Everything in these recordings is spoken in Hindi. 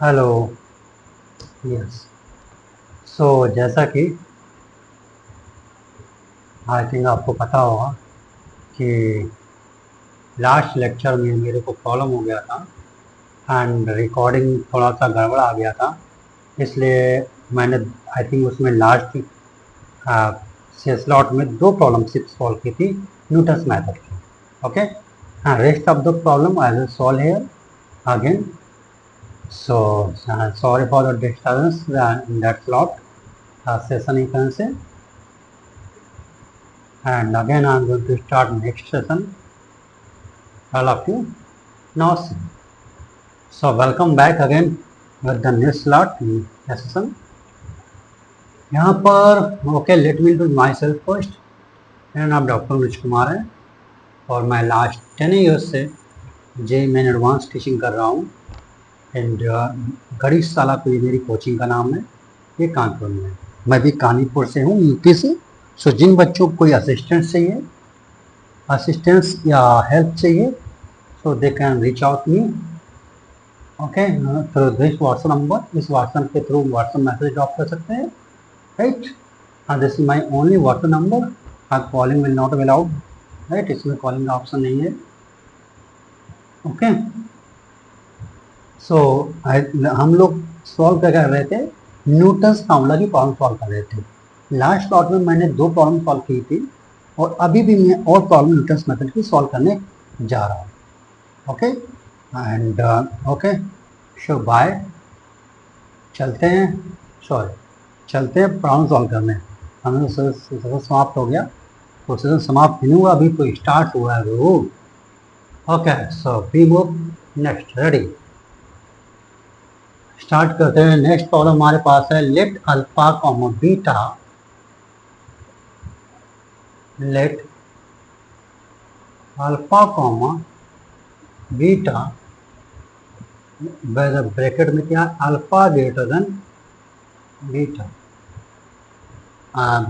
हेलो। यस। सो जैसा कि आई थिंक आपको पता होगा कि लास्ट लेक्चर में मेरे को प्रॉब्लम हो गया था एंड रिकॉर्डिंग थोड़ा सा गड़बड़ आ गया था, इसलिए मैंने आई थिंक उसमें लास्ट से स्लॉट में दो प्रॉब्लम सिर्फ सॉल्व की थी न्यूटन्स मैथड की। ओके, हाँ, rest of the problem I will solve here again. So sorry for the disturbance in that slot session you can say, and again I am going to start next session. All of you now see. So welcome back again with the new slot in session. यहाँ पर okay, let me introduce my self first. मेरा नाम डॉक्टर अनुज कुमार है और मैं लास्ट 10 ईयर्स से JEE एडवांस टीचिंग कर रहा हूँ एंड गणितशाला को ये मेरी कोचिंग का नाम है। ये कानपुर में है। मैं भी कानपुर से हूँ, यूपी से। सो जिन बच्चों को कोई असिस्टेंस या हेल्प चाहिए, so they can reach out me okay through this WhatsApp number. इस व्हाट्सएप के थ्रू व्हाट्सएप मैसेज ड्रॉप कर सकते हैं, right. This is my only WhatsApp number. Calling will not allowed, right. इसमें कॉलिंग का ऑप्शन नहीं है। ओके, सो हम लोग सॉल्व क्या कर रहे थे, न्यूटन्स फार्मूला की प्रॉब्लम सॉल्व कर रहे थे। लास्ट क्लास में मैंने दो प्रॉब्लम सॉल्व की थी और अभी भी मैं और प्रॉब्लम न्यूटन्स मेथड की सॉल्व करने जा रहा हूँ। Okay and okay, so bye, चलते हैं। सॉरी, चलते हैं प्रॉब्लम सॉल्व करने। हमें सेशन समाप्त हो गया, तो सेशन समाप्त नहीं हुआ, अभी तो स्टार्ट हुआ है वो। Okay, so we move next. Ready, start करते हैं। नेक्स्ट प्रॉब्लम हमारे पास है, let alpha comma beta, let alpha comma beta bracket में क्या, alpha greater than beta,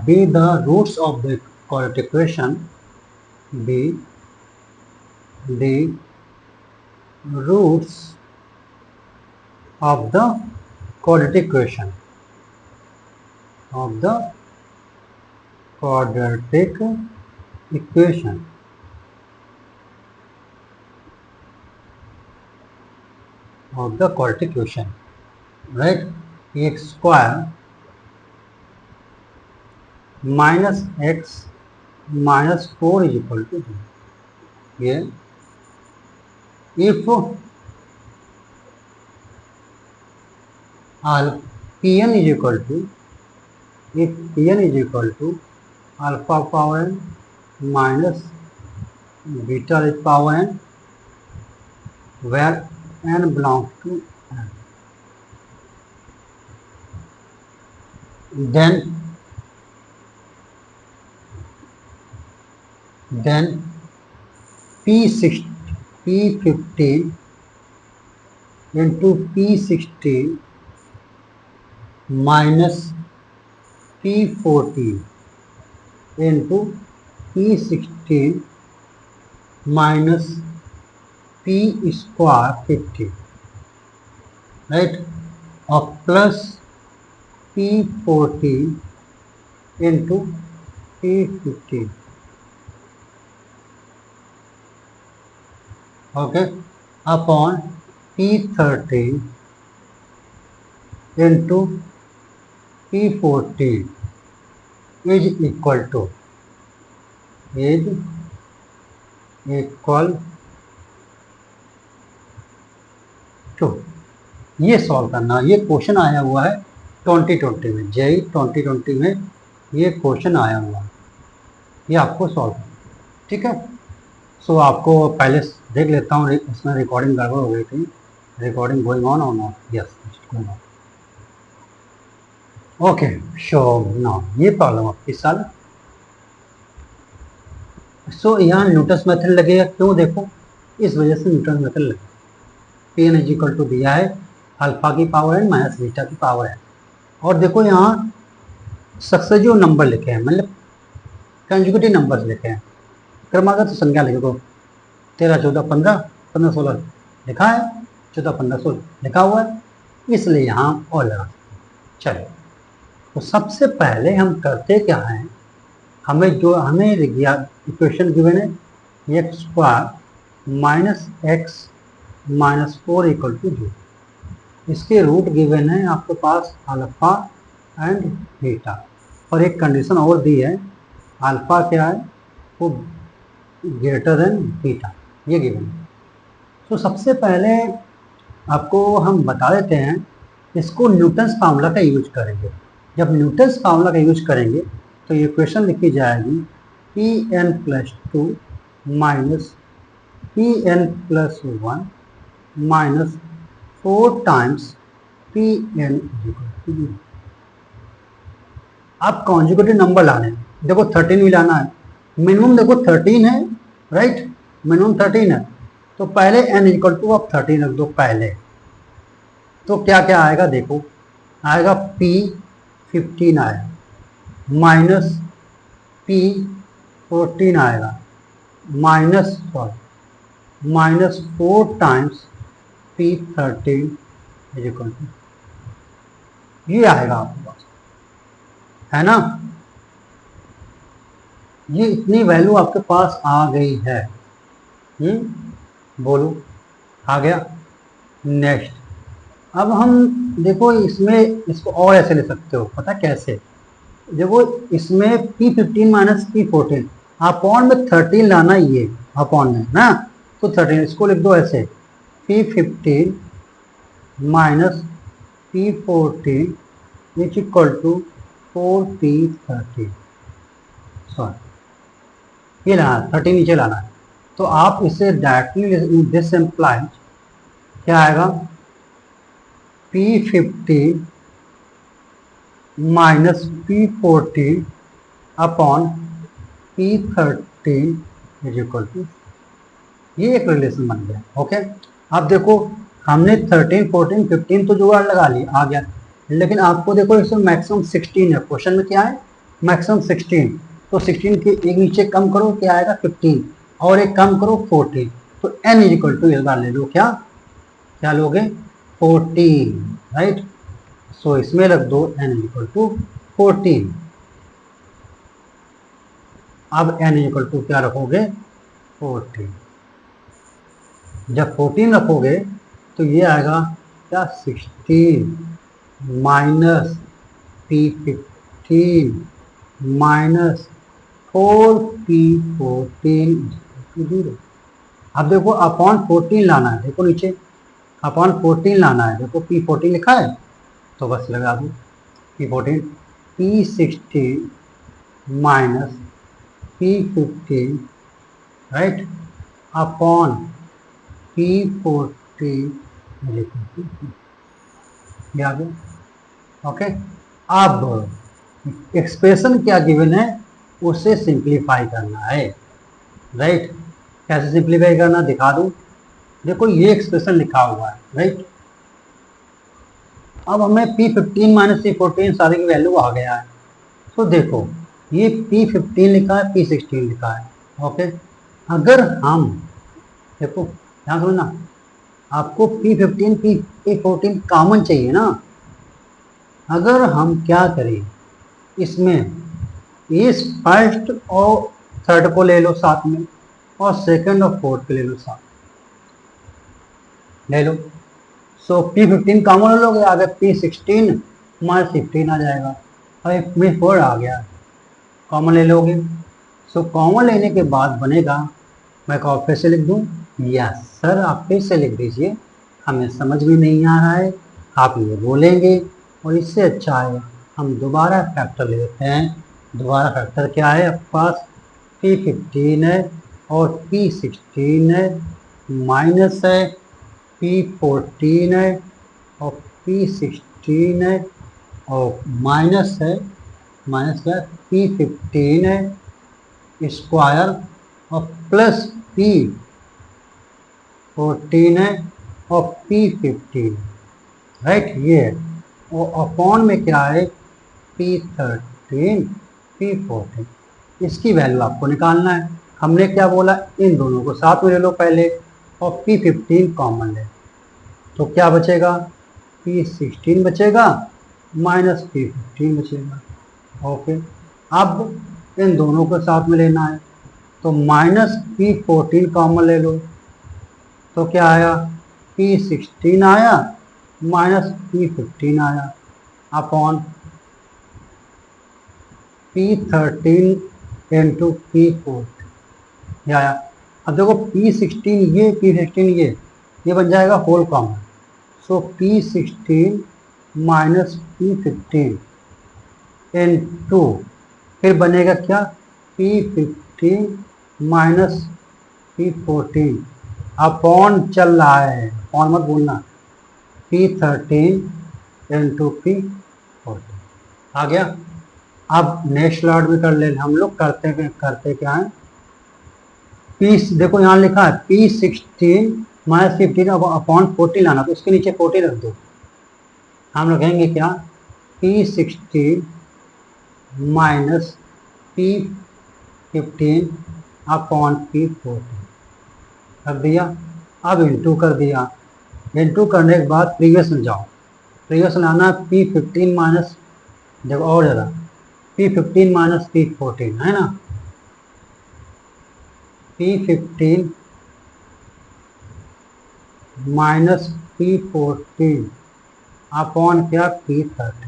be the roots of the quadratic equation, be the roots of the quadratic equation, of the quadratic equation, of the quadratic equation, right? X square minus x minus 4 is equal to 0. Yeah, if Pn is equal to, if Pn is equal to alpha power n minus beta power n, where n belongs to n, then P15 into P16 minus P14 into P16 minus P square 50, right, और plus P14 into P15, okay, upon P13 into P14 is equal to, is equal to. ये सॉल्व करना, ये क्वेश्चन आया हुआ है 2020 में, JEE 2020 में ये क्वेश्चन आया हुआ है, ये आपको सॉल्व करना, ठीक है। सो आपको पहले देख लेता हूँ, इसमें रिकॉर्डिंग गड़बड़ हो गई थी। रिकॉर्डिंग गोइंग ऑन और not, yes going on. Okay, so now ये प्रॉब्लम आपकी सॉल्व। सो यहाँ न्यूटन्स मेथड लगेगा, क्यों, देखो इस वजह से न्यूटन्स मेथड लगेगा। Pn इज इक्वल टू दिया है अल्फा की पावर n माइनस बीटा की पावर n, और देखो यहाँ सक्सेसिव नंबर लिखे हैं, मतलब कंजुगेटिव नंबर लिखे हैं। क्रमागत संख्या लिखे को 13 14 15 15 16 लिखा है, 14 15 16 लिखा हुआ है। इसलिए यहाँ और लगा। चलो, तो सबसे पहले हम करते क्या हैं, हमें इक्वेशन गिवन है x square minus x minus 4 equal to 0। इसके रूट गिवन है आपके पास अल्फा एंड बीटा, और एक कंडीशन और दी है, अल्फा क्या है, वो ग्रेटर देन बीटा, ये गिवन है। तो सबसे पहले आपको हम बता देते हैं, इसको न्यूटन्स फार्मूला का यूज करेंगे। जब न्यूटन्स फार्मूला का यूज करेंगे तो ये इक्वेशन लिखी जाएगी P n plus 2 minus P n plus 1 minus 4 times P n equal to 0। आप कॉन्जुगेटिव नंबर लाने हैं, देखो 13 भी लाना है, मिनिमम देखो 13 है, राइट, मिनिमम 13 है, तो पहले n इक्वल टू आप 13 रख दो पहले। तो क्या क्या आएगा देखो, आएगा p 15 आएगा, माइनस p 14 आएगा, minus 4 times p 13 equal to, ये आएगा आपके पास, है ना। ये इतनी वैल्यू आपके पास आ गई है, बोलो, आ गया। नेक्स्ट, अब हम देखो इसमें इसको और ऐसे ले सकते हो, पता कैसे, देखो इसमें P15 माइनस P14, अपॉन में 13 लाना, ये अपॉन में ना, तो 13 इसको लिख दो ऐसे, P15 minus P14 is equal to 4P13, sorry ये लाना 13 नीचे लाना है। तो आप इसे डायरेक्टली दिस एम्प्लाइज क्या आएगा, P15 minus P14 upon P13 is equal to, ये एक रिलेशन बन गया। ओके, अब देखो हमने 13, 14, 15 तो जुगाड़ लगा ली, आ गया, लेकिन आपको देखो इसमें मैक्सिमम 16 है, क्वेश्चन में क्या है, मैक्सिमम 16, तो 16 के एक नीचे कम करो, क्या आएगा 15, और एक कम करो 14, तो n इज इक्वल टू इस बार ले लो, क्या लोगे 14, राइट। सो इसमें रख दो n इक्वल टू 14। अब n इक्वल टू क्या रखोगे 14, जब 14 रखोगे तो ये आएगा क्या 16 माइनस P15 माइनस 4P14 0। अब देखो अपॉन 14 लाना है, देखो नीचे अपॉन 14 लाना है, देखो P14 लिखा है, तो बस लगा दो P14, P16 minus P15, right, upon P14 ये आ गया। ओके, अब एक्सप्रेशन क्या गिवन है उसे सिंप्लीफाई करना है, राइट। कैसे सिंप्लीफाई करना दिखा दूं, देखो ये एक्सप्रेशन लिखा हुआ है, राइट। अब हमें P15 माइनस P14 सारे की वैल्यू आ गया है, तो देखो ये P15 लिखा है, P16 लिखा है। ओके, अगर हम देखो ध्यान सुनना, आपको P15 P14 कॉमन चाहिए ना, अगर हम क्या करें इसमें इस फर्स्ट और थर्ड को ले लो साथ में, और सेकंड और फोर्थ को ले लो साथ ले लो। सो P15 कॉमन लोगे, आगे P16 माइनस 15 आ जाएगा, और में 4 आ गया, कॉमन ले लोगे। सो कॉमन लेने के बाद बनेगा, मैं और फिर से लिख दूं, यस सर आप फिर से लिख दीजिए, हमें समझ में नहीं आ रहा है, आप ये बोलेंगे, और इससे अच्छा है हम दोबारा फैक्टर ले लेते हैं। दोबारा फैक्टर क्या है आपके पास, P15 है और P16 है, माइनस है P14 है और P16 है, और माइनस है, माइनस क्या P15 है स्क्वायर, और प्लस P14 है और P15, राइट, ये है, और अपॉन में क्या है P13 P14, इसकी वैल्यू आपको निकालना है। हमने क्या बोला, इन दोनों को साथ में ले लो पहले, और P15 कॉमन ले, तो क्या बचेगा P16 बचेगा माइनस P15 बचेगा। ओके, अब इन दोनों को साथ में लेना है, तो माइनस P14 कॉमन ले लो, तो क्या आया, P16 आया माइनस P15 आया अपॉन P13 इंटू P14 ये आया। अब देखो P16 ये बन जाएगा होल कॉमन, सो P16 माइनस P15 इंटू फिर बनेगा क्या, P15 माइनस P14 अपॉन चल रहा है, अपॉन मत भूलना, P13 इंटू P14 आ गया। अब नेक्स्ट लॉट भी कर ले हम लोग, करते क्या है, देखो यहाँ लिखा है P16 माइनस 15 अपॉन 14 लाना, तो इसके नीचे 14 रख दो। हम लोग कहेंगे क्या, P16 minus P15 upon P14 रख दिया। अब इंटू कर दिया, इंटू करने के बाद प्रीवियस में जाओ, प्रीवियस में आना P15 माइनस, देखो और ज़्यादा, P15 माइनस P14 है ना, P15 माइनस P14 अपॉन क्या, P13।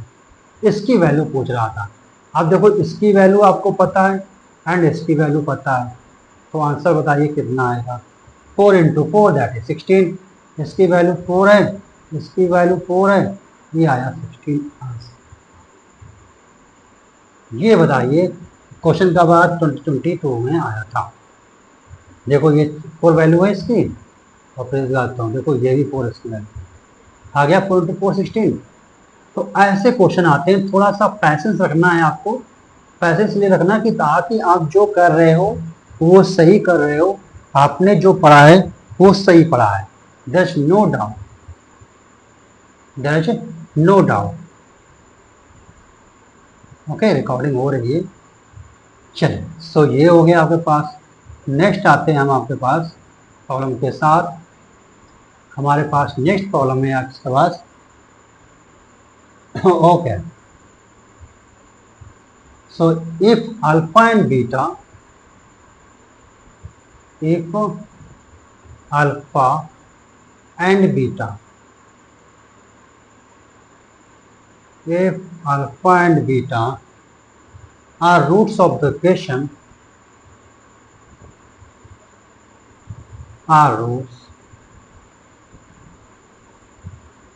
इसकी वैल्यू पूछ रहा था। अब देखो इसकी वैल्यू आपको पता है एंड इसकी वैल्यू पता है, तो आंसर बताइए कितना आएगा, 4 इंटू 4 दैट इज 16। इसकी वैल्यू 4 है, इसकी वैल्यू 4 है, ये आया 16 आंसर। ये बताइए क्वेश्चन का बाद 2022 में आया था। देखो ये 4 वैल्यू है इसकी, और फिर लगाता हूँ, देखो ये भी 4 इसकी वैल्यू आ गया, 4 इंटू 4 16। तो ऐसे क्वेश्चन आते हैं, थोड़ा सा पैसेंस रखना है आपको। पैसेंस इसलिए रखना कि ताकि आप जो कर रहे हो वो सही कर रहे हो, आपने जो पढ़ा है वो सही पढ़ा है, there is no doubt, there is no doubt. Okay, recording हो रही है, चलिए। सो ये हो गया आपके पास। नेक्स्ट आते हैं हम आपके पास प्रॉब्लम के साथ। हमारे पास नेक्स्ट प्रॉब्लम है आपके पास। Okay, so if alpha and beta, if alpha and beta, if alpha and beta are roots of the equation, are roots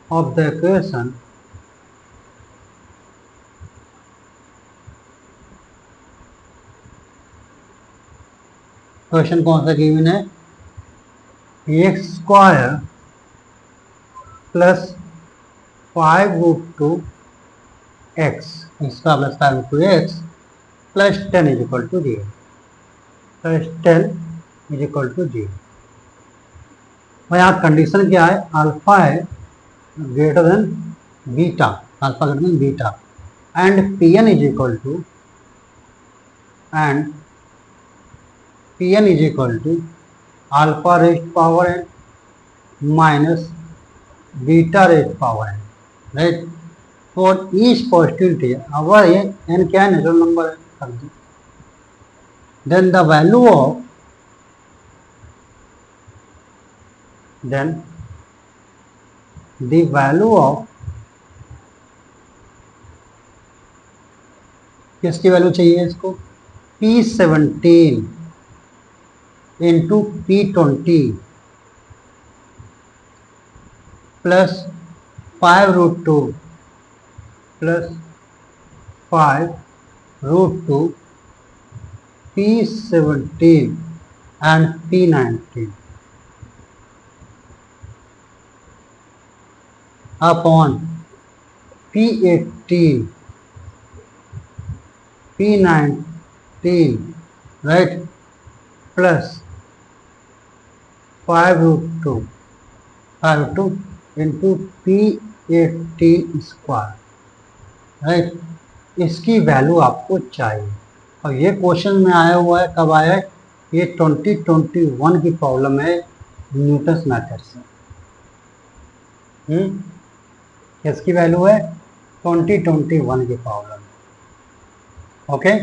of the equation, question कौन सा गिवन है, एक्स स्क्वायर प्लस 5√2 एक्स, इसका plus 5√2 x plus 10 is equal to 0, plus 10 is equal to 0। और यहाँ कंडीशन क्या है, अल्फा है greater than beta, alpha greater than beta, and P n is equal to, and Pn is equal to alpha raised power n minus beta raised power n, right? For each positivity, अगर ये n क्या है, नेचुरल नंबर है, then the value of, then the value of, किसकी वैल्यू चाहिए इसको, P17 into P20 plus 5√2 plus 5√2 P17 and P19 upon P18 P19, right, plus 5√2 into P18 square, right. इसकी वैल्यू आपको चाहिए, और ये क्वेश्चन में आया हुआ है, कब आया है, ये 2021 की प्रॉब्लम है न्यूटन्स मैथड से। किसकी वैल्यू है 2021 की पावर। ओके,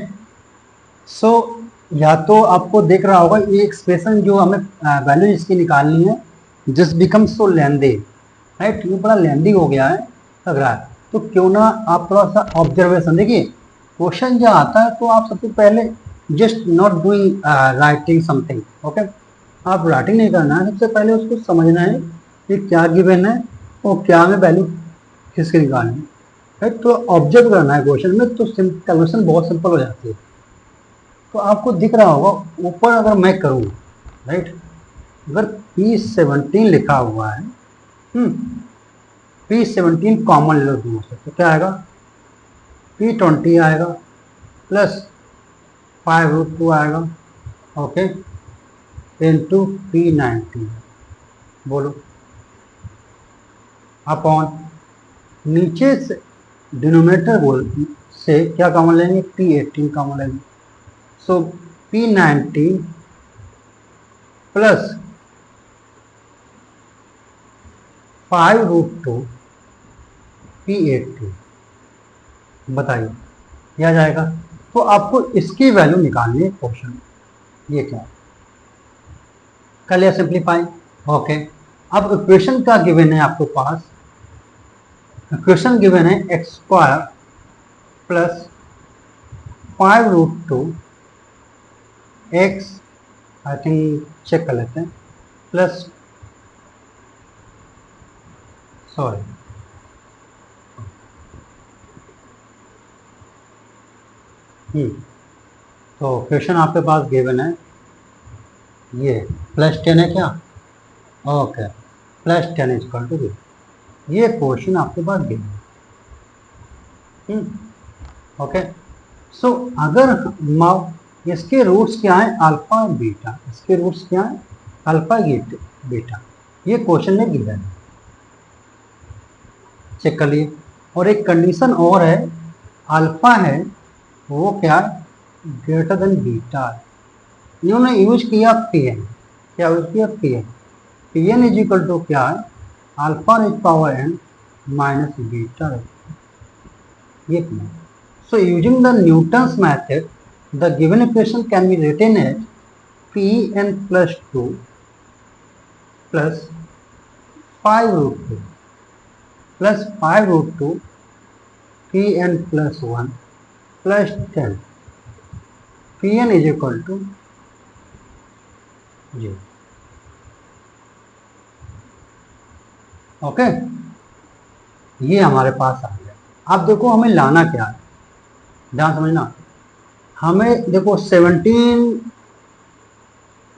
सो या तो आपको दिख रहा होगा ये एक्सप्रेशन जो हमें वैल्यू इसकी निकालनी है, जिस बिकम सो लेंदी, राइट, ये बड़ा लेंदी हो गया है लग रहा है। तो क्यों ना आप थोड़ा सा ऑब्जर्वेशन देखिए, क्वेश्चन जो आता है तो आप सबसे पहले just not doing writing something, okay, आप राइटिंग नहीं करना है, सबसे पहले उसको समझना है कि क्या गिवन है और क्या हमें वैल्यू किसकी निकालनी है, राइट। तो ऑब्जर्व करना है क्वेश्चन में, तो कैलकुलेशन बहुत सिंपल हो जाती है। तो आपको दिख रहा होगा ऊपर अगर मैं करूँ, राइट, अगर P17 लिखा हुआ है, P17 कॉमन ले लो दोनों से, तो क्या आएगा P20 आएगा प्लस 5√2 आएगा, ओके, इंटू P19, बोलो अपॉन नीचे से डिनोमिनेटर बोल से क्या कॉमन लेंगे P18 कॉमन लेंगे, सो P19 प्लस 5√2 P18, बताइए क्या जाएगा। तो आपको इसकी वैल्यू निकालनी है क्वेश्चन, ये क्या कर लिया सिंप्लीफाई, ओके। अब इक्वेशन क्या गिवन है आपके पास, इक्वेशन गिवन है x² plus 5√2 x, I think check कर लेते हैं, प्लस सॉरी तो क्वेश्चन आपके पास गिवन है ये प्लस 10 है क्या, ओके, प्लस 10 इक्वल टू ये क्वेश्चन आपके पास गिवन है, ओके। सो अगर इसके रूट्स क्या है अल्फा बीटा, इसके रूट्स क्या है अल्फा बीटा, ये क्वेश्चन में गिवन है, चेक कर लिए। और एक कंडीशन और है, अल्फा है वो क्या ग्रेटर देन बीटा है, इन्होंने यूज किया Pn, क्या यूज किया Pn, Pn is equal to क्या है alpha is power n minus beta, ये क्या। So using the Newton's method the given equation can be written as Pn plus 2 plus 5√2 plus 5√2 Pn plus 1 plus 10, Pn is equal to 0, okay. ये हमारे पास आ गया। अब देखो हमें लाना क्या है, ध्यान समझना, हमें देखो 17,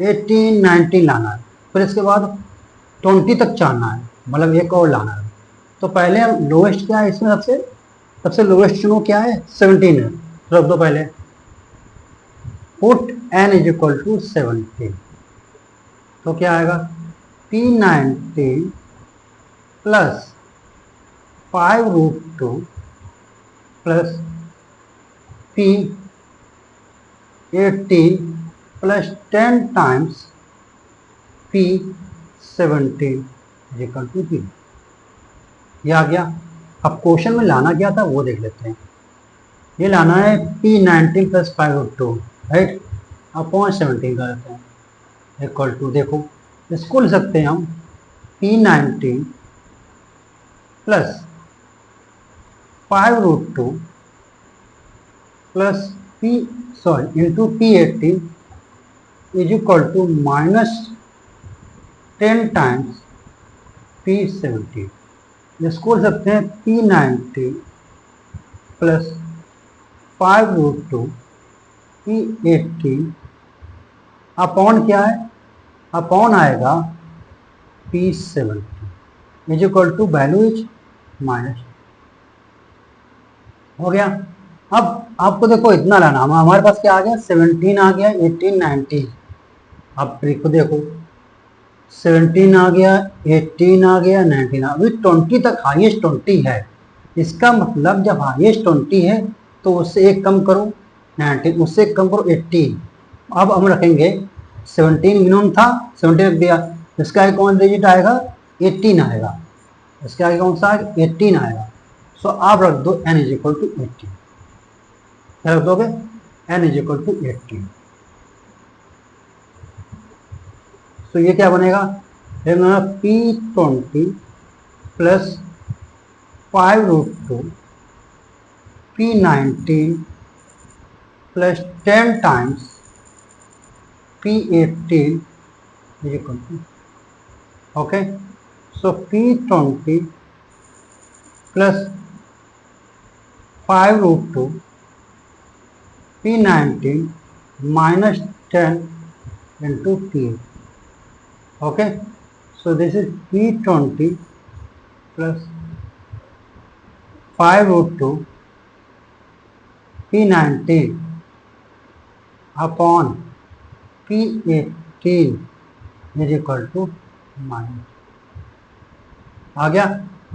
18, 19 लाना है, फिर इसके बाद 20 तक चाहना है, मतलब एक और लाना है। तो पहले हम लोएस्ट क्या है इसमें, सबसे लोएस्ट चुनो, क्या है 17 है, रख दो पहले, put n is equal to 17, तो क्या आएगा P19 plus 5√2 plus P18 plus 10 times P17 equal to 0, ये आ गया। अब क्वेश्चन में लाना क्या था वो देख लेते हैं, ये लाना है P19 प्लस 5√2, राइट, अपॉन 17 कर देते हैं इक्वल टू, देखो इसको लिख सकते हैं हम P19 plus 5√2 plus into P18 is equal to minus 10 times P17, इसको लिख सकते हैं P19 प्लस 5√2 P18 अपॉन क्या है, अपॉन आएगा P17 is equal to value is minus, हो गया। अब आपको देखो इतना लाना, हमारे पास क्या आ गया 17 आ गया, 18, 19, अब देखो 17 आ गया, 18 आ गया, 19 अभी 20 तक, हाईएस्ट 20 है, इसका मतलब जब हाईएस्ट 20 है तो उससे एक कम करो 19, उससे एक कम करो 18, अब हम रखेंगे 17 मिनिमम था 17 रख दिया, इसका एक कौन डिजिट आएगा 18 आएगा, इसके आगे कौन सा आएगा 18 आएगा। सो आप रख दो n इज इक्वल टू 18, क्या रख दोगे n इज इक्वल टू 18। तो ये क्या बनेगा P20 plus 5√2 P19 plus 10 times P18 is equal to, okay, so P20 plus 5√2 P19 minus 10 into P, okay, so this is P20 plus 5√2 P19 upon P18 is equal to minus. आ गया।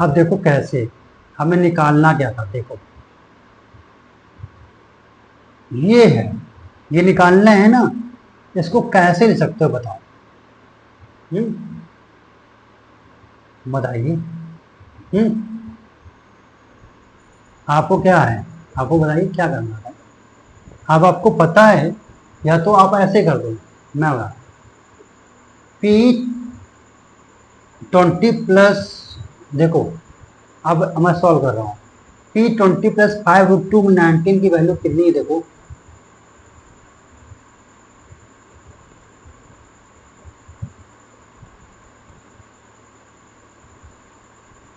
अब देखो कैसे हमें निकालना क्या था, देखो ये है, ये निकालना है ना, इसको कैसे लिख सकते हो बताओ, बताइए। आपको क्या है, आपको बताइए क्या करना है। अब आपको पता है, या तो आप ऐसे कर दो, मैं बता P20 प्लस, देखो अब मैं सॉल्व कर रहा हूँ, P20 प्लस 5√2 में 19 की वैल्यू कितनी है, देखो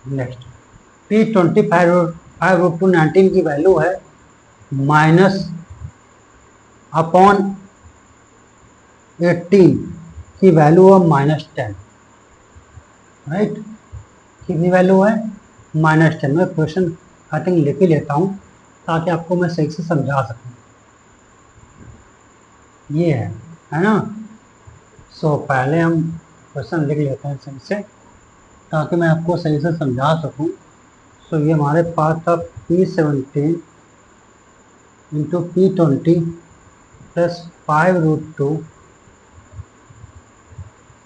नेक्स्ट P20 5√2 19 की वैल्यू है माइनस अपॉन 18 की वैल्यू है -10, राइट। कितनी वैल्यू है -10। मैं क्वेश्चन आई थिंक लिख ही लेता हूँ ताकि आपको मैं सही से समझा सकूँ। ये है ना। सो पहले हम क्वेश्चन लिख लेते हैं सही से ताकि मैं आपको सही से समझा सकूँ। सो ये हमारे पास था P17 into P20 plus 5√2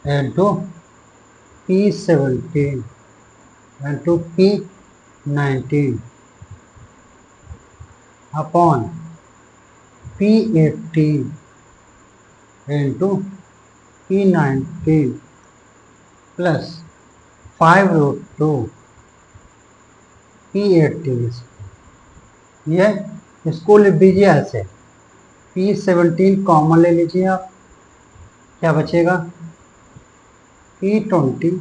into P17 into P19 upon P18 into P19 plus 5√2 P18। ये इसको लिख दीजिए ऐसे, P17 कॉमन ले लीजिए आप, क्या बचेगा P20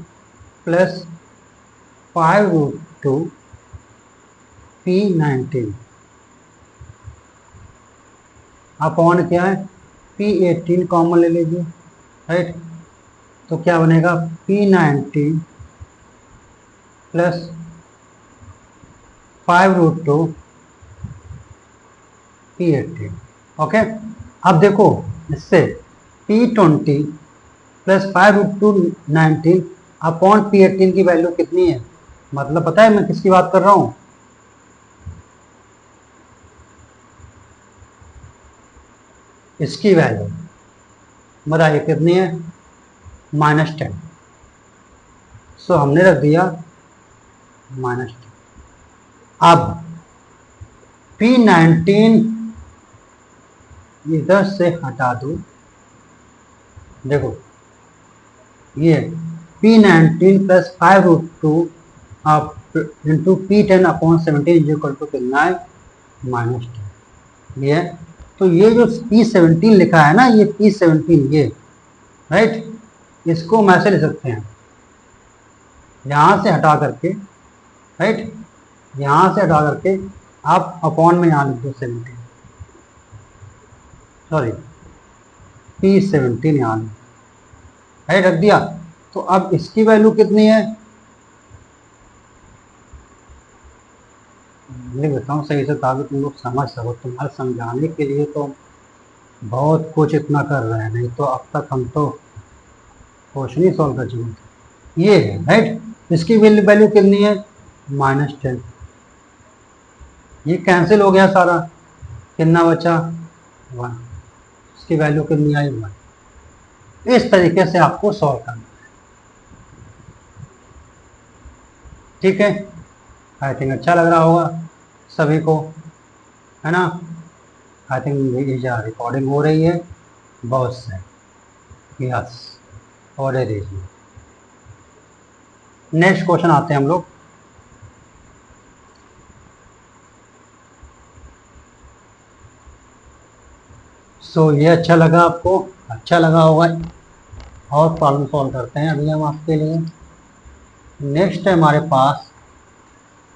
प्लस 5√2 P19 अपॉन क्या है P18 कॉमन ले लीजिए, राइट। तो क्या बनेगा P19 प्लस 5√2 P18, ओके। अब देखो इससे P20 प्लस 5√2 19 अपॉन P18 की वैल्यू कितनी है, मतलब पता है मैं किसकी बात कर रहा हूँ, इसकी वैल्यू बताइए कितनी है -10। सो हमने रख दिया -10। अब P19 इधर से हटा दो, देखो ये P19 plus 5√2 into P10 upon 17 is equal to कितना है -10। ये तो ये जो P17 लिखा है ना, ये P17 ये, राइट, इसको हम ऐसे लिख सकते हैं, यहाँ से हटा करके, राइट, यहाँ से हटा करके आप अपॉन में यहाँ लिख दो 17, सॉरी P17 यहाँ राइट रख दिया। तो अब इसकी वैल्यू कितनी है, लिख देता हूँ सही से ताकि तुम लोग समझ सको। तुम्हारे समझाने के लिए तो बहुत कुछ इतना कर रहे हैं, नहीं तो अब तक हम तो क्वेश्चन ही सॉल्व कर चुके थे। ये है राइट, इसकी वैल्यू कितनी है -10। ये कैंसिल हो गया सारा, कितना बचा 1, इसकी वैल्यू कितनी आई 1। इस तरीके से आपको सॉल्व करना है। ठीक है, आई थिंक अच्छा लग रहा होगा सभी को, है ना। आई थिंक रिकॉर्डिंग हो रही है, बहुत से, यस, ऑर्डर दीजिए। नेक्स्ट क्वेश्चन आते हैं हम लोग। ये अच्छा लगा आपको, अच्छा लगा होगा। और प्रॉब्लम सॉल्व करते हैं अभी हम आपके लिए। नेक्स्ट है हमारे पास,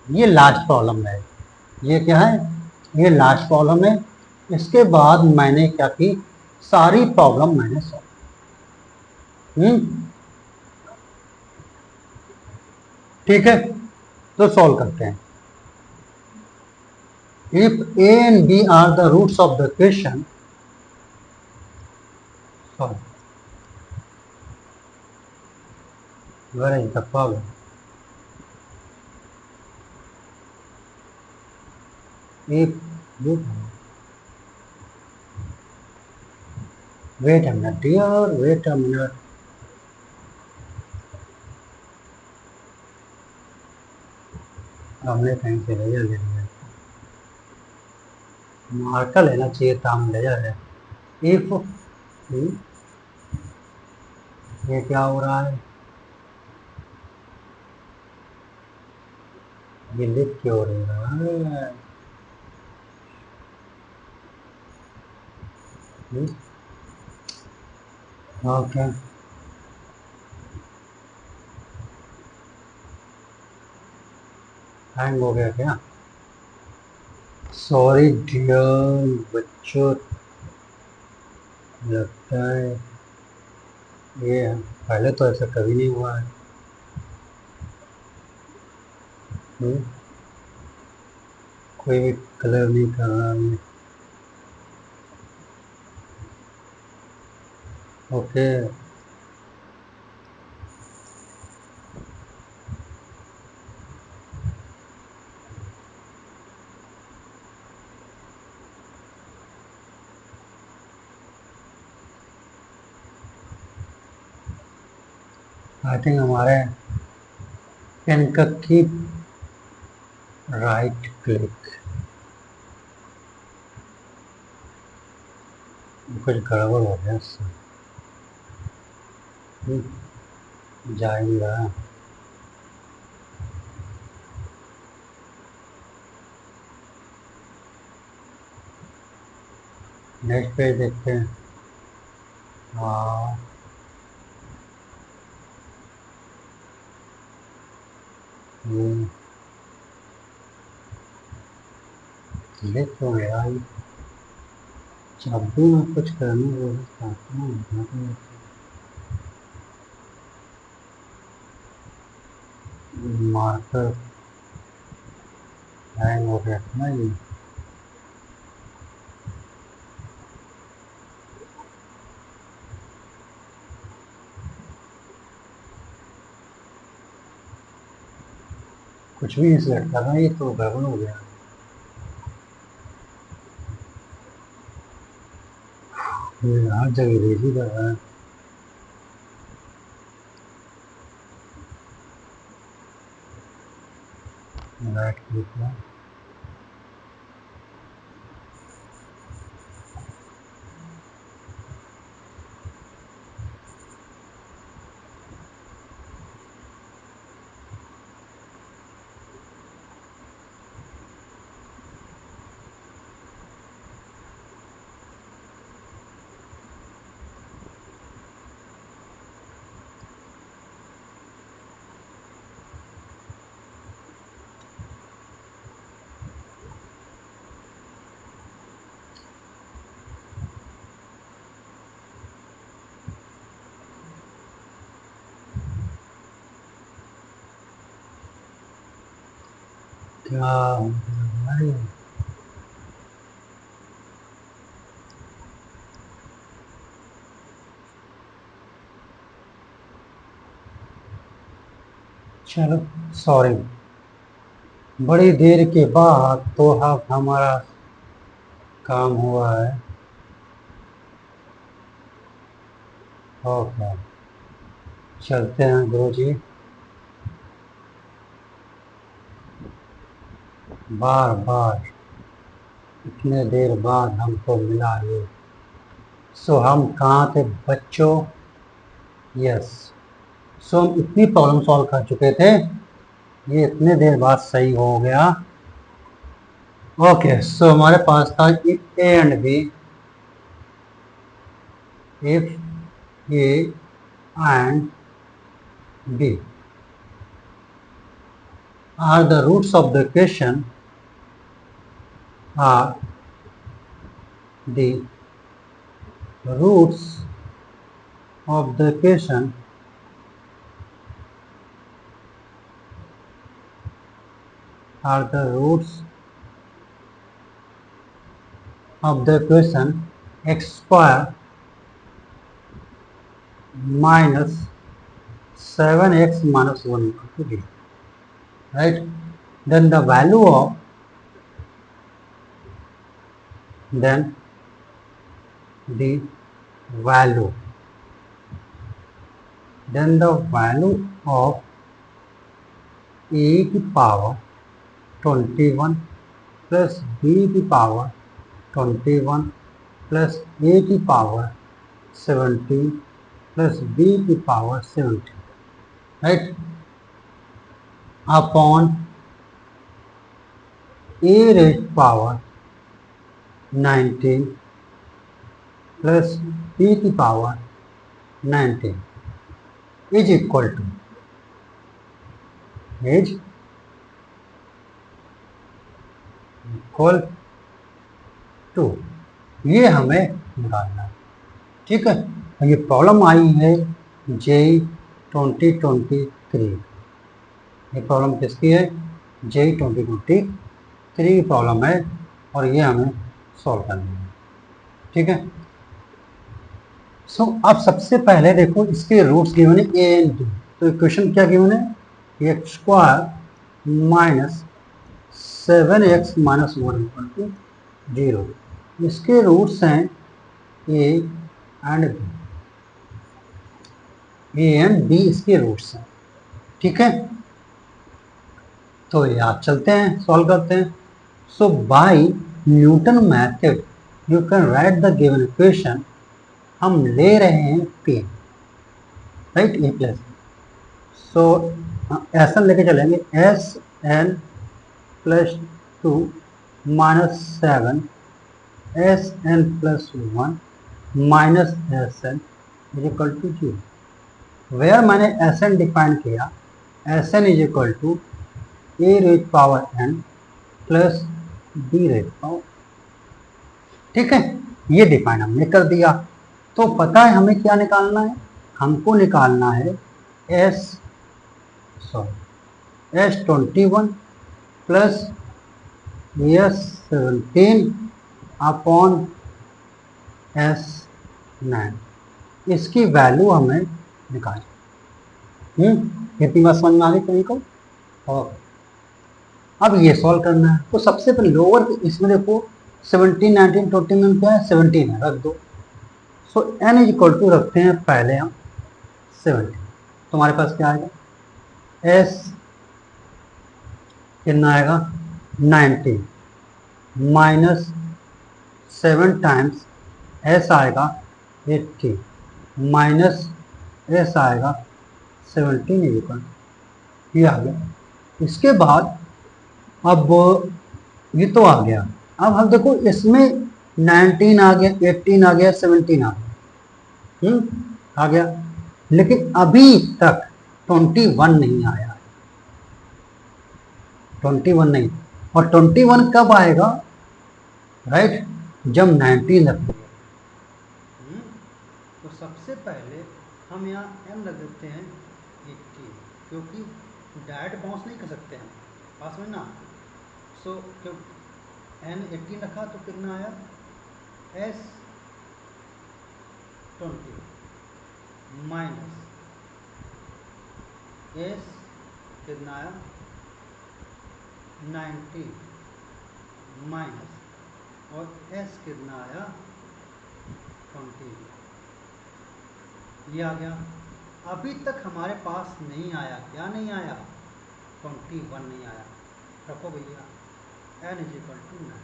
ये लास्ट प्रॉब्लम है। ये क्या है, ये लास्ट प्रॉब्लम है। इसके बाद मैंने क्या की, सारी प्रॉब्लम मैंने सॉल्व। ठीक है, तो सॉल्व करते हैं। If A and B are the roots of the question, sorry, where is the problem. If, wait a minute dear, wait a minute. हमने कहीं से लेजर ले लिया, मार्कर लेना चाहिए था, हम लेजर है। इफ, ये क्या हो रहा है, ये लिख क्यों हो रहा है। ओके, हैंग हो गया क्या, सॉरी डियर बच्चों, लगता है ये पहले तो ऐसा कभी नहीं हुआ है। हम्म, कोई भी कलर नहीं कर रहा है। ओके, आई थिंक हमारे पेन की राइट क्लिक, कुछ गड़बड़ हो गया इससे। जा ही नहीं रहा। नेक्स्ट पेज देखते हैं। हाँ, ये लिख तो गया ही। जब भी मैं कुछ करने की कोशिश करता हूँ, मार्कर हैंग हो गया था ना ये। कुछ भी नहीं सिलेक्ट कर रहा, ये तो गड़बड़ हो गया। ये हर जगह रेजी कर रहा है। राइट क्लिक में, क्या हो गया भाई। चलो, सॉरी, बड़ी देर के बाद तो अब हमारा काम हुआ है। ओके, चलते हैं गुरु जी। बार बार इतने देर बाद हमको मिला ये। सो हम कहाँ थे बच्चों? यस। सो हम इतनी प्रॉब्लम सॉल्व कर चुके थे, ये इतने देर बाद सही हो गया। ओके, सो हमारे पास था A and B, if A and B are the roots of the equation, are the roots of the equation are the roots of the equation x square minus 7x minus 1 equal to 0, right? Then the value of then the value of a की power 21 plus b की power 21 plus a की power 17 plus b की power 17, right? Upon a raised power 19 plus b की power 19 is equal to ये हमें निकालना है, ठीक है। और ये प्रॉब्लम आई है जेई 2023, ये प्रॉब्लम किसकी है? जेई 2023 की प्रॉब्लम है और ये हमें सॉल्व करनी है, ठीक है। सो अब सबसे पहले देखो इसके रूट्स गिवन है ए एंड बी, तो इक्वेशन क्या गिवन है? X square minus 7x minus 1 equal to 0। इसके रूट्स हैं A and B, A and B इसके रूट्स हैं, ठीक है। तो याद चलते हैं, सॉल्व करते हैं। So by Newton method you can write the given equation. हम ले रहे हैं p, right, A plus. So S N लेके चलेंगे, S N plus 2 minus 7 S N plus 1 minus S N is equal to 0। Where मैंने एस एन डिफाइन किया, S N is equal to A raise power N plus B raise power, ठीक है। ये डिफाइन हमने कर दिया। तो पता है हमें क्या निकालना है? हमको निकालना है S21 plus S17 upon S9, इसकी वैल्यू हमें निकालनी। कितनी बात समझ में आ गई सभी को? और अब ये सॉल्व करना है। तो सबसे पहले लोअर इसमें देखो 17, 19, 20 में क्या है? 17 है, रख दो। सो n इज इक्वल टू रखते हैं पहले हम 17। तुम्हारे पास क्या आएगा? s कितना आएगा? 19 माइनस 7 टाइम्स s आएगा 80 माइनस s आएगा 17 इज इक्वल, ये आ गया। इसके बाद अब ये तो आ गया। अब हम देखो इसमें 19 आ गया, 18 आ गया, 17 आ गया, आ गया, लेकिन अभी तक 21 नहीं आया, 21 नहीं। और 21 कब आएगा? राइट, जब 19 रखेंगे। तो सबसे पहले हम यहाँ m रख देते हैं 80, क्योंकि डायरेक्ट बाउंस नहीं कर सकते हैं, पास में ना। सो क्यों n 18 रखा तो कितना आया? S20 माइनस S कितना आया? 90 माइनस और S कितना आया? 20, ये आ गया। अभी तक हमारे पास नहीं आया, क्या नहीं आया? 21 नहीं आया। रखो भैया, n इज इक्वल टू 9।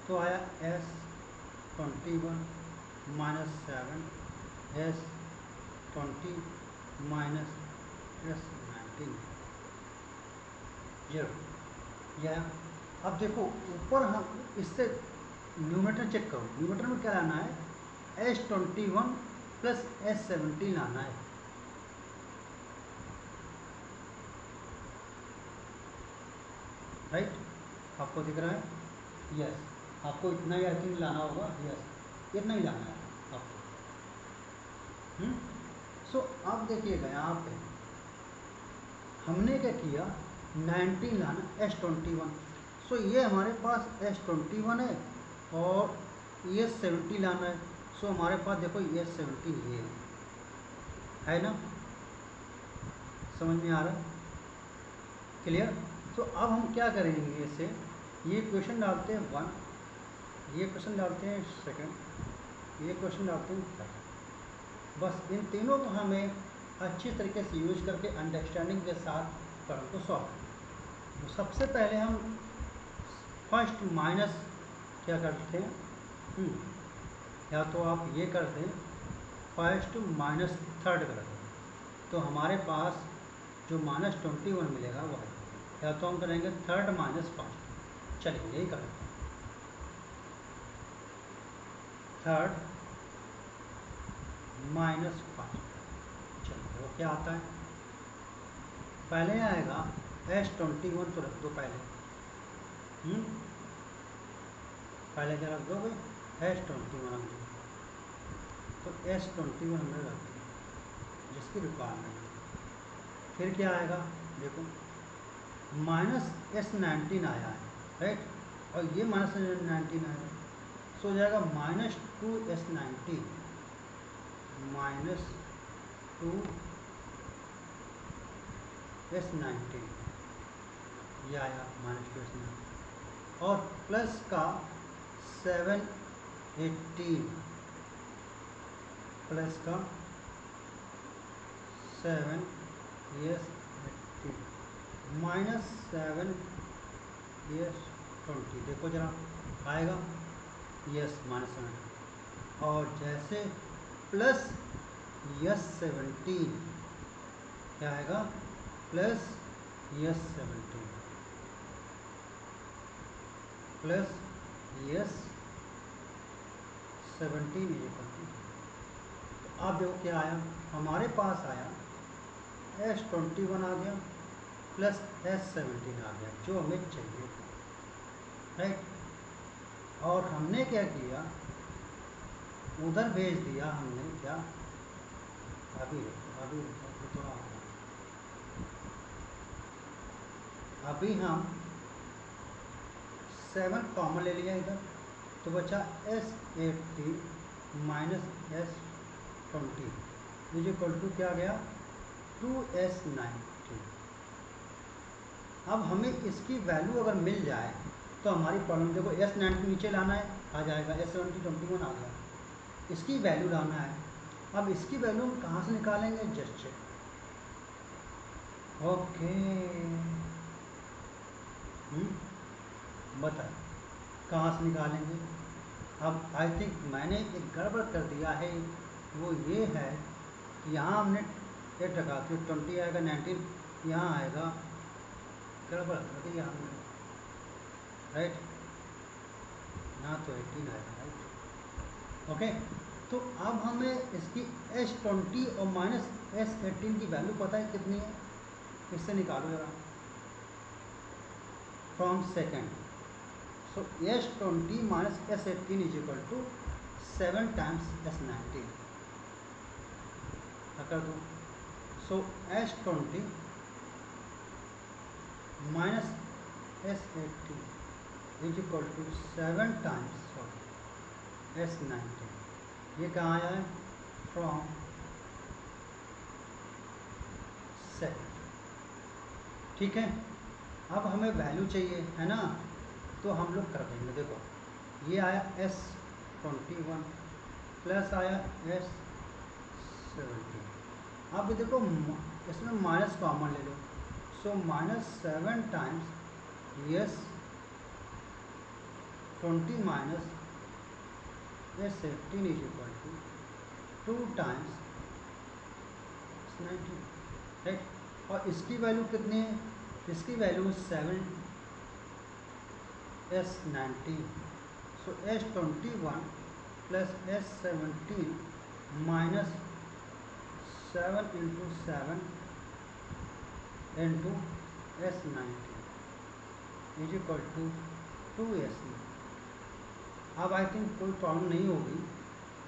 तो आया S21 minus 7 S20 minus S19 0। यह अब देखो ऊपर हम इससे न्यूमरेटर चेक करो, न्यूमरेटर में क्या लाना है, S21 प्लस S17 लाना है। राइट, आपको दिख रहा है? यस, आपको इतना ही आई थिंक लाना होगा। यस, इतना ही लाना है आपको। सो अब देखिएगा यहाँ पे हमने क्या किया, 19 लाना, S21। सो ये हमारे पास S21 है और S70 लाना है। सो हमारे पास देखो S70 ये है ना, समझ में आ रहा है? क्लियर? तो अब हम क्या करेंगे इसे, ये क्वेश्चन डालते हैं 1, ये क्वेश्चन डालते हैं 2, ये क्वेश्चन डालते हैं 3। बस इन तीनों को हमें अच्छी तरीके से यूज करके अंडरस्टैंडिंग के साथ प्रॉब्लम को सॉल्व करें। तो सबसे पहले हम फर्स्ट माइनस क्या करते हैं, या तो आप ये कर दें फर्स्ट माइनस थर्ड कर दें, तो हमारे पास जो -21 मिलेगा वो है। या तो हम करेंगे थर्ड माइनस फर्स्ट, चलिए यही करते हैं। थर्ड माइनस फर्स्ट, चलिए वो क्या आता है, पहले आएगा S21 तो रख दो पहले, पहले क्या रख दो भाई, S21 हम दो, तो S21 हमने रख दिया जिसकी रिक्वायरमेंट। फिर क्या आएगा देखो, -S19 आया है, राइट, और ये -19 आएगा, सो हो जाएगा -2S19 -2S19, ये आया -2S19, और प्लस का 718, प्लस का 7S18 -7S20, देखो जरा आएगा, यस -7, और जैसे प्लस S17 क्या आएगा, प्लस S17 प्लस S17 ये करते हैं। तो अब देखो क्या आया, हमारे पास आया S21 आ गया प्लस S17 आ गया जो हमें चाहिए, राइट। और हमने क्या किया, उधर भेज दिया हमने क्या, अभी थोड़ा अभी हम 7 कॉमन ले लिया इधर, तो बचा S18 minus S20 is equal to क्या गया, 2S19। अब हमें इसकी वैल्यू अगर मिल जाए तो हमारी प्रॉब्लम, देखो S19 नीचे लाना है, आ जाएगा, S17 21 आ गया, इसकी वैल्यू लाना है। अब इसकी वैल्यू हम कहाँ से निकालेंगे, जस्ट चेक, ओके, बताए कहाँ से निकालेंगे। अब आई थिंक मैंने एक गड़बड़ कर दिया है, वो ये है कि यहाँ हमने 8 रखा, फिर 20 आएगा, 19 यहाँ आएगा, गड़बड़ कर दिया हमने, राइट, यहाँ तो 18 आएगा, राइट, ओके। तो अब हमें इसकी S20 और माइनस S18 की वैल्यू पता है कितनी है, इससे निकालो जरा, from second. So S20 minus S18 is equal to 7 times S19, कर दो। So S20 minus S18 is equal to 7 times S19, ये कहाँ आया है, फ्रॉम सेकेंड, ठीक है। अब हमें वैल्यू चाहिए है ना, तो हम लोग कर देंगे, देखो ये आया S21 प्लस आया S17, अब देखो इसमें माइनस कॉमन ले लो, so -7 times 20 minus S18 is equal to 2 times 19, right. और इसकी वैल्यू कितनी है? इसकी value 7 S19, so S21 plus S17 minus 7 into 7 into S19 is equal to 2S। अब आई थिंक कोई प्रॉब्लम नहीं होगी,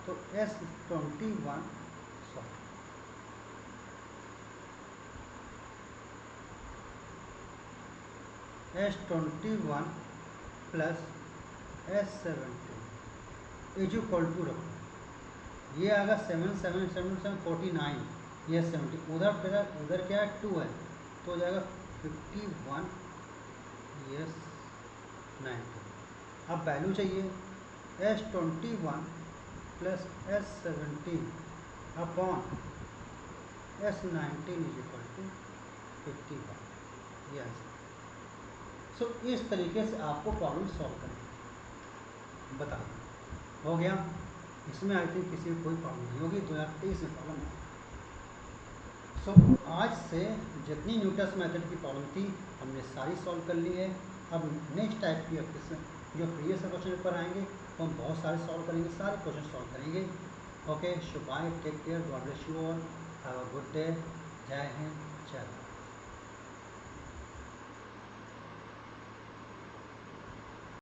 तो S21 S21 plus S17 is equal to रखो, ये आएगा 7 7 7 7 49, ये 70, उधर क्या है 2 है, तो हो जाएगा 51 S19। अब वैल्यू चाहिए S21 plus S17 upon S19 is equal to 51, ये आंसर। सो इस तरीके से आपको प्रॉब्लम सॉल्व करनी है। बता हो गया, इसमें आई थिंक किसी को कोई प्रॉब्लम नहीं होगी। 2023 में प्रॉब्लम है। सो आज से जितनी न्यूटन्स मेथड की प्रॉब्लम थी हमने सारी सॉल्व कर ली है। अब नेक्स्ट टाइप की क्वेश्चन जो प्रीवियस क्वेश्चन पेपर आएंगे तो हम बहुत सारे सॉल्व करेंगे, सारे क्वेश्चन सॉल्व करेंगे। Okay, so bye, take care, God bless you all, have a good day, जय हिंद, जय भारत।